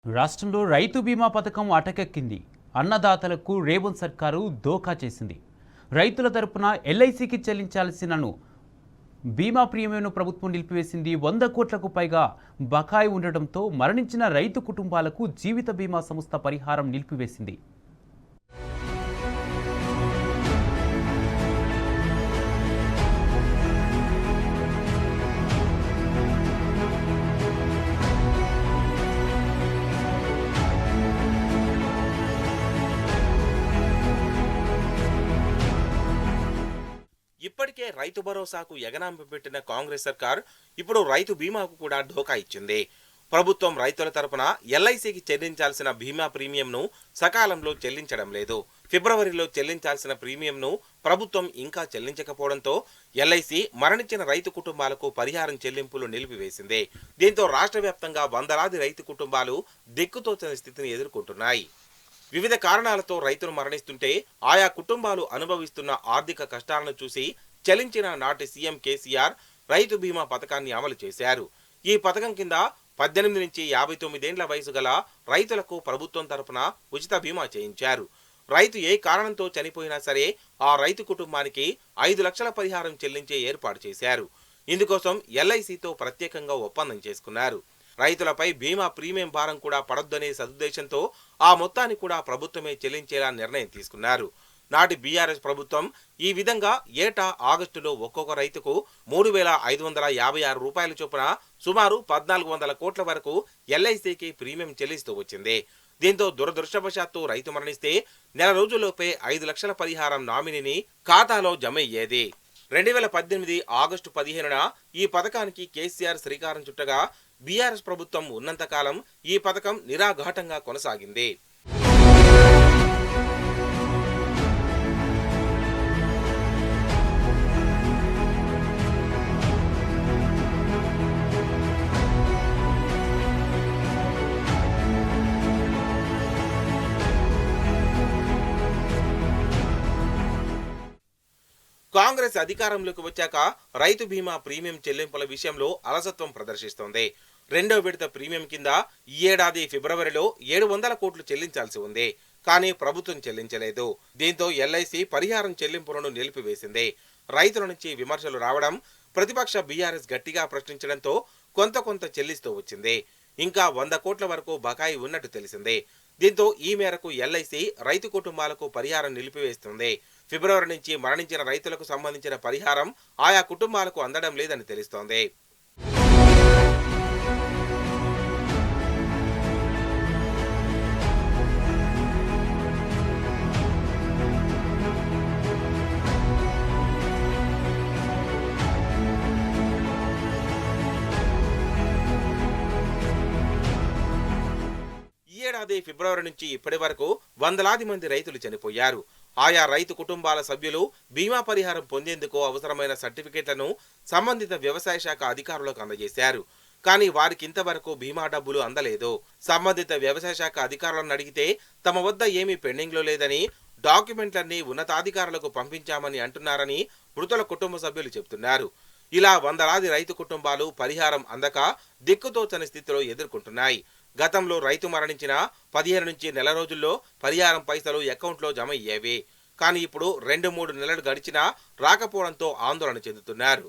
రాష్ట్రంలో రైతు బీమా పథకం అటకెక్కింది. అన్నదాతలకు రేవంత్ సర్కారు దోఖా చేసింది. రైతుల తరపున ఎల్ఐసికి చెల్లించాల్సిన బీమా ప్రీమియంను ప్రభుత్వం నిలిపివేసింది. 100 కోట్లకు పైగా బకాయి ఉండటంతో మరణించిన రైతు కుటుంబాలకు జీవిత బీమా సంస్థ పరిహారం నిలిపివేసింది. ఇప్పటికే రైతు భరోసాకు ఎగనాంపి పెట్టిన కాంగ్రెస్ సర్కార్ ఇప్పుడు రైతు బీమాకు కూడా ఢోకా ఇచ్చింది. ప్రభుత్వం రైతుల తరపున ఎల్ఐసికి చెల్లించాల్సిన బీమా ప్రీమియంను సకాలంలో చెల్లించడం లేదు. ఫిబ్రవరిలో చెల్లించాల్సిన ప్రీమియంను ప్రభుత్వం ఇంకా చెల్లించకపోవడంతో ఎల్ఐసి మరణించిన రైతు కుటుంబాలకు పరిహారం చెల్లింపులు నిలిపివేసింది. దీంతో రాష్ట్ర వ్యాప్తంగా వందలాది రైతు కుటుంబాలు దిక్కుతోచని స్థితిని ఎదుర్కొంటున్నాయి. వివిధ కారణాలతో రైతులు మరణిస్తుంటే ఆయా కుటుంబాలు అనుభవిస్తున్న ఆర్థిక కష్టాలను చూసి చలించిన నాటి సీఎం కేసీఆర్ రైతు బీమా పథకాన్ని అమలు చేశారు. ఈ పథకం కింద 18 నుంచి 59 ఏళ్ల వయసు గల రైతులకు ప్రభుత్వం తరపున ఉచిత బీమా చేయించారు. రైతు ఏ కారణంతో చనిపోయినా సరే ఆ రైతు కుటుంబానికి 5 లక్షల పరిహారం చెల్లించే ఏర్పాటు చేశారు. ఇందుకోసం ఎల్ఐసితో ప్రత్యేకంగా ఒప్పందం చేసుకున్నారు. రైతులపై బీమా ప్రీమియం భారం కూడా పడొద్దనే సదుద్దేశంతో ఆ మొత్తాన్ని కూడా ప్రభుత్వమే చెల్లించేలా నిర్ణయం తీసుకున్నారు. నాటి బీఆర్ఎస్ ప్రభుత్వం ఈ విధంగా ఏటా ఆగస్టులో ఒక్కొక్క రైతుకు 3,556 రూపాయల చొప్పున సుమారు 1,400 కోట్ల వరకు ఎల్ఐసికి ప్రీమియం చెల్లిస్తూ వచ్చింది. దీంతో దురదృష్టవశాత్తు రైతు మరణిస్తే నెల రోజుల్లోపే 5 లక్షల పరిహారం నామినీని ఖాతాలో జమ అయ్యేది. 2018 ఆగస్టు 15న ఈ పథకానికి కేసీఆర్ శ్రీకారం చుట్టగా బీఆర్ఎస్ ప్రభుత్వం ఉన్నంతకాలం ఈ పథకం నిరాఘాటంగా కొనసాగింది. కాంగ్రెస్ అధికారంలోకి వచ్చాక రైతు బీమా ప్రీమియం చెల్లింపుల విషయంలో అలసత్వం ప్రదర్శిస్తోంది. రెండో విడత ప్రీమియం కింద ఈ ఏడాది ఫిబ్రవరిలో 700 కోట్లు చెల్లించాల్సి ఉంది. కానీ ప్రభుత్వం చెల్లించలేదు. దీంతో ఎల్ఐసి పరిహారం చెల్లింపులను నిలిపివేసింది. రైతుల నుంచి విమర్శలు రావడం, ప్రతిపక్ష బీఆర్ఎస్ గట్టిగా ప్రశ్నించడంతో కొంత చెల్లిస్తూ వచ్చింది. ఇంకా 100 కోట్ల వరకు బకాయి ఉన్నట్టు తెలిసింది. దీంతో ఈ మేరకు ఎల్ఐసి రైతు కుటుంబాలకు పరిహారం నిలిపివేస్తుంది. ఫిబ్రవరి నుంచి మరణించిన రైతులకు సంబంధించిన పరిహారం ఆయా కుటుంబాలకు అందడం లేదని తెలుస్తోంది. ఈ ఏడాది ఫిబ్రవరి నుంచి ఇప్పటి వరకు వందలాది మంది రైతులు చనిపోయారు. ఆయా రైతు కుటుంబాల సభ్యులు బీమా పరిహారం పొందేందుకు అవసరమైన సర్టిఫికెట్లను సంబంధిత వ్యవసాయ శాఖ అధికారులకు అందజేశారు. కానీ వారికి ఇంతవరకు బీమా డబ్బులు అందలేదు. సంబంధిత వ్యవసాయ శాఖ అధికారులను అడిగితే తమ వద్ద ఏమీ పెండింగ్లో లేదని, డాక్యుమెంట్లన్నీ ఉన్నతాధికారులకు పంపించామని అంటున్నారని మృతుల కుటుంబ సభ్యులు చెబుతున్నారు. ఇలా వందలాది రైతు కుటుంబాలు పరిహారం అందక దిక్కుతోచని స్థితిలో ఎదుర్కొంటున్నాయి. గతంలో రైతు మరణించిన 15 నుంచి నెల రోజుల్లో పరిహారం పైసలు అకౌంట్లో జమ అయ్యేవి. కానీ ఇప్పుడు 2-3 నెలలు గడిచినా రాకపోవడంతో ఆందోళన చెందుతున్నారు.